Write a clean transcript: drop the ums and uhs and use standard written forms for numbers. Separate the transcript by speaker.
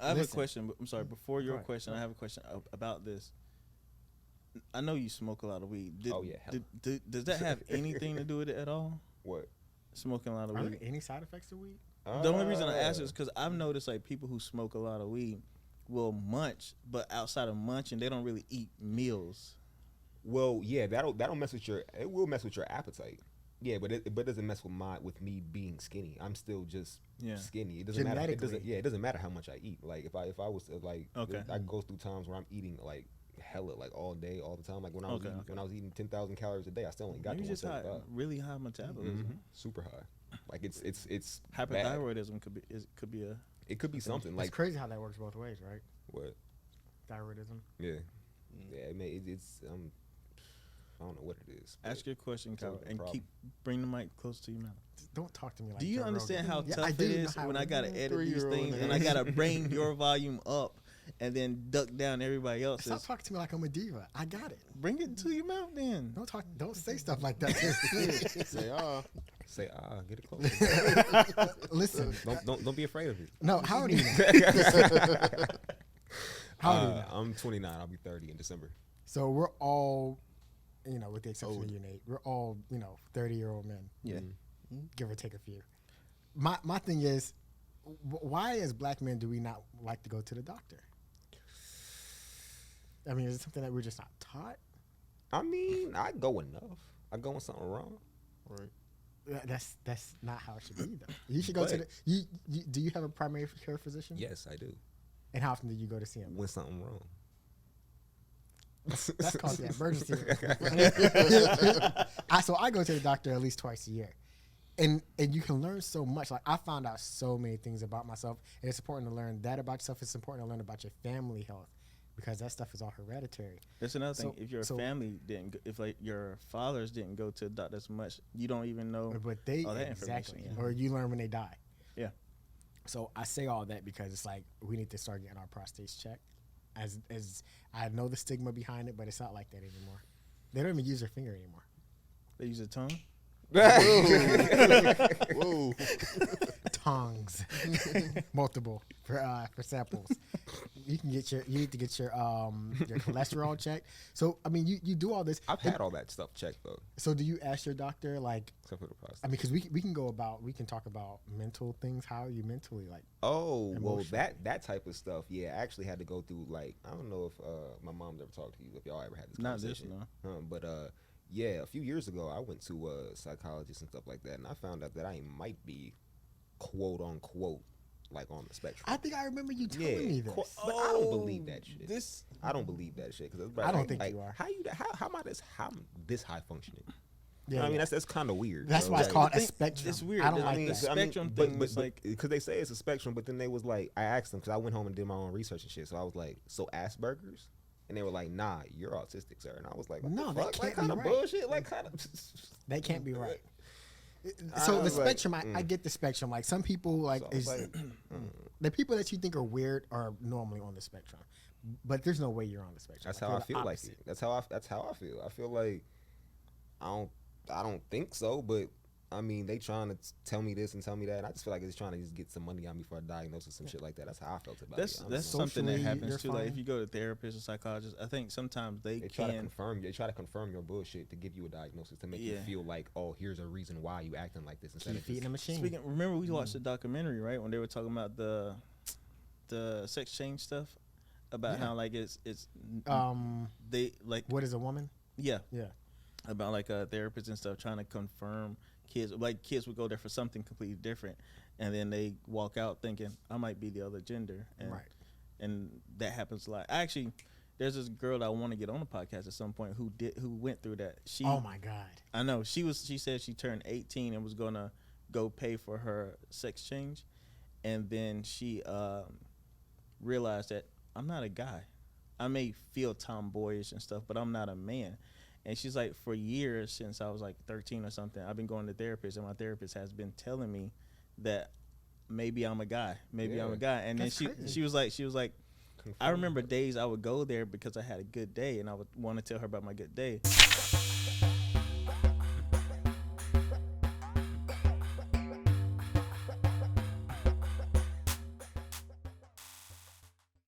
Speaker 1: I have a question. But I'm sorry. Before your question, I have a question about this. I know you smoke a lot of weed.
Speaker 2: Oh yeah.
Speaker 1: Does that have anything to do with it at all?
Speaker 2: What?
Speaker 1: Smoking a lot of
Speaker 3: Are
Speaker 1: weed.
Speaker 3: there any side effects to weed?
Speaker 1: The only reason I ask is because I've noticed like people who smoke a lot of weed will munch, but outside of munching, they don't really eat meals.
Speaker 2: Well, yeah, that'll mess with it will mess with your appetite. Yeah, but it doesn't mess with me being skinny. I'm still just skinny. It doesn't matter. It doesn't matter how much I eat. Like if I was to, like, I go through times where I'm eating like hella, like all day, all the time. Like when I was eating 10,000 calories a day, I still only got to 175.
Speaker 1: Really high metabolism,
Speaker 2: super high. Like it's
Speaker 1: hypothyroidism could be
Speaker 2: it could be something. Like
Speaker 3: it's crazy how that works both ways, right?
Speaker 2: What?
Speaker 3: Thyroidism.
Speaker 2: Yeah, it's I don't know what it is.
Speaker 1: Ask your question, Cairo, and bring the mic close to your mouth.
Speaker 3: Don't talk to me like.
Speaker 1: Do you understand how tough it is when I gotta edit these things and I gotta bring your volume up and then duck down everybody else's?
Speaker 3: Stop talking to me like I'm a diva. I got it.
Speaker 1: Bring it to your mouth then.
Speaker 3: Don't say stuff like that.
Speaker 2: Say get it close.
Speaker 3: Listen.
Speaker 2: Don't be afraid of it.
Speaker 3: No, how old are you now? How old are you now?
Speaker 2: I'm 29. I'll be 30 in December.
Speaker 3: So we're all, with the exception of you, Nate, we're all, 30-year-old men.
Speaker 1: Yeah.
Speaker 3: Mm-hmm. Give or take a few. My thing is, why as black men do we not like to go to the doctor? I mean, is it something that we're just not taught?
Speaker 2: I mean, I go enough. I go when something wrong.
Speaker 3: Right. That's not how it should be, though. You should go to the. Do you have a primary care physician?
Speaker 2: Yes, I do.
Speaker 3: And how often do you go to see him?
Speaker 2: When something wrong.
Speaker 3: That's called the emergency room. So I go to the doctor at least twice a year. And you can learn so much. Like I found out so many things about myself. And it's important to learn that about yourself. It's important to learn about your family health because that stuff is all hereditary.
Speaker 1: That's another thing. If your family didn't, if like your fathers didn't go to the doctor as much, you don't even know all that information. Yeah.
Speaker 3: Or you learn when they die.
Speaker 1: Yeah.
Speaker 3: So I say all that because it's like we need to start getting our prostates checked. As I know the stigma behind it, but it's not like that anymore. They don't even use their finger anymore.
Speaker 1: They use a tongue.
Speaker 3: Whoa. Tongues, multiple for samples. You need to get your cholesterol checked. So I mean, you do all this.
Speaker 2: I've had all that stuff checked though.
Speaker 3: So do you ask your doctor like?
Speaker 2: Except for the prostate.
Speaker 3: I mean, because we can talk about mental things. How are you mentally like?
Speaker 2: Oh, well, that type of stuff. Yeah, I actually had to go through like I don't know if my mom's ever talked to you if y'all ever had this conversation.
Speaker 1: Not this, no.
Speaker 2: But yeah, a few years ago I went to a psychologist and stuff like that, and I found out that I might be quote unquote like on the spectrum.
Speaker 3: I think I remember you telling me this.
Speaker 2: But I don't believe that shit. I don't believe that shit because
Speaker 3: I don't think you are.
Speaker 2: How am I this high functioning?
Speaker 3: Yeah,
Speaker 2: I mean that's kind of weird.
Speaker 3: That's why it's called a spectrum.
Speaker 1: It's weird.
Speaker 3: I don't like
Speaker 1: the
Speaker 3: that.
Speaker 1: spectrum thing.
Speaker 2: But like because they say it's a spectrum, but then they was like I asked them because I went home and did my own research and shit. So I was like, so Asperger's. And they were like, "Nah, you're autistic, sir." And I was like,
Speaker 3: "No, that can't
Speaker 2: kind
Speaker 3: be
Speaker 2: of
Speaker 3: right.
Speaker 2: bullshit. Like, kind of
Speaker 3: that can't be right." So the spectrum, I get the spectrum. Like some people, the people that you think are weird are normally on the spectrum, but there's no way you're on the spectrum.
Speaker 2: That's how I feel. Like it. That's how I feel. I feel like I don't think so, but I mean, they trying to tell me this and tell me that. And I just feel like it's trying to just get some money on me for a diagnosis and shit like that. That's how I felt about it.
Speaker 1: That's something that happens too. Like if you go to therapists or psychologists, I think sometimes they
Speaker 2: try to confirm. They try to confirm your bullshit to give you a diagnosis to make you feel like, oh, here's a reason why you acting like this instead of
Speaker 3: feeding a machine.
Speaker 1: Remember we watched the documentary, right? When they were talking about the sex change stuff about how like it's they like
Speaker 3: what is a woman?
Speaker 1: Yeah.
Speaker 3: About
Speaker 1: like therapists and stuff trying to confirm. Kids would go there for something completely different, and then they walk out thinking I might be the other gender, and that happens a lot. Actually, there's this girl that I want to get on the podcast at some point who went through that.
Speaker 3: Oh my God!
Speaker 1: I know she said she turned 18 and was gonna go pay for her sex change, and then she realized that I'm not a guy. I may feel tomboyish and stuff, but I'm not a man. And she's like, for years, since I was like 13 or something, I've been going to therapists, and my therapist has been telling me that maybe I'm a guy. I'm a guy. And then she was like, I remember days I would go there because I had a good day, and I would want to tell her about my good day.